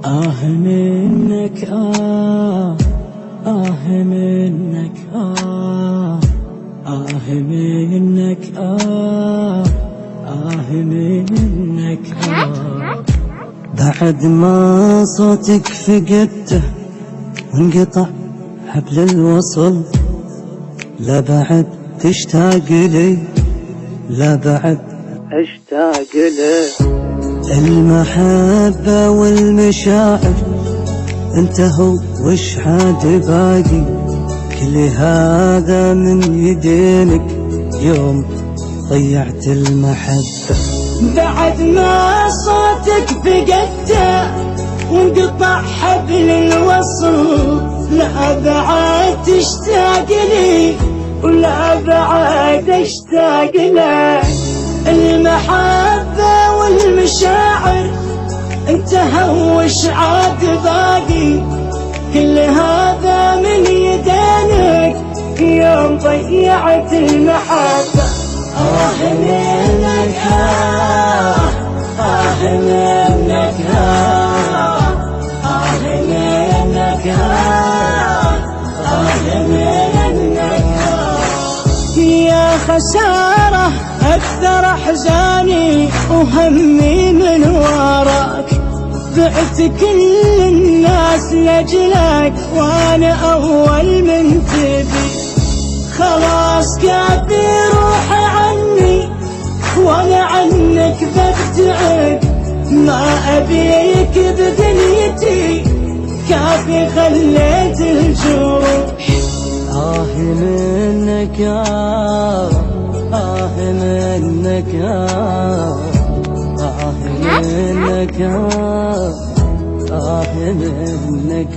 منك منك منك منك بعد ما صوتك فقدته وانقطع حبل الوصل، لا بعد تشتاق لي، لا بعد اشتاق له. المحبة والمشاعر انتهوا وش عاد باقي، كل هذا من يدينك يوم ضيعت المحبة. بعد ما صوتك فقدته وانقطع حبل الوصل، لا بعد تشتاق لي ولا بعد اشتاق لك. المحبة والمشاعر انتهوا وش عاد باقي، كل هذا من يدينك يوم ضيعت المحبة. منك منك منك منك يا خسارة أكثر أحزاني وهمي من وراك، بعت كل الناس لأجلك وأنا أول من تبي. خلاص كافي روحي عني وأنا عنك ببتعد، ما أبيك بدنيتي كافي خليت الجروح. منك منك منك منك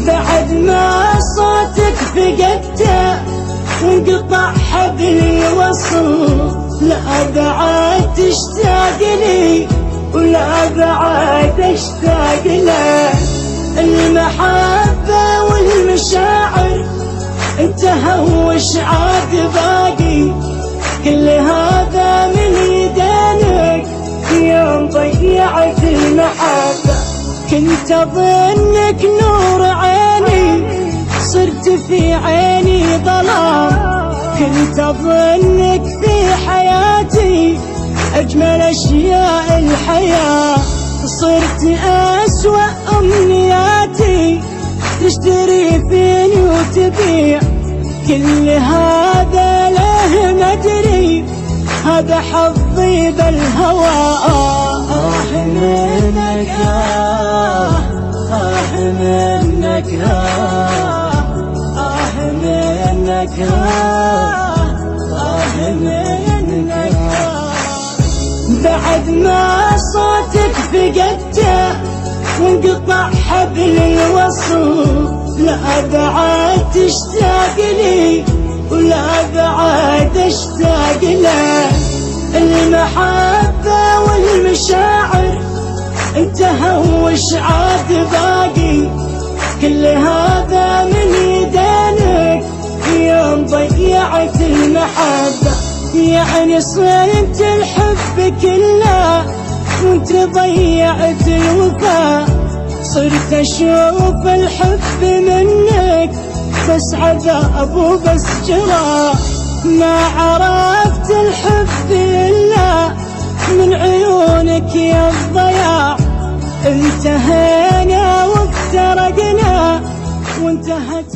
بعد ما صوتك فقدته وانقطع حبل الوصل، لا بعد تشتاق لي ولا بعد اشتاق لك. المحبة والمشاعر انتهوا وش عاد باقي، كل هذا من يدينك يوم ضيعت المحبة. كنت اظنك نور عيني صرت في عيني ظلام، كنت اظنك في حياتي اجمل اشياء الحياة، صرت اسوأ امنياتي تشتري فيني وتبيع. كل هذا له مدري هذا حظي بالهوى. منك منك منك منك بعد ما صوتك فقدته وانقطع حبل الوصل، لا بعد تشتاق لي ولا بعد اشتاق لك. المحبة والمشاعر انتهوا وش عاد باقي، كل هذا من يدينك يوم ضيعت المحبة. يعني صرت الحب كله وانت ضيعت الوفاء، صرت اشوف الحب منك بس عذاب وبس جراح. ما عرفت الحب إلا من عيونك يا الضياع، انتهينا وافترقنا وانتهت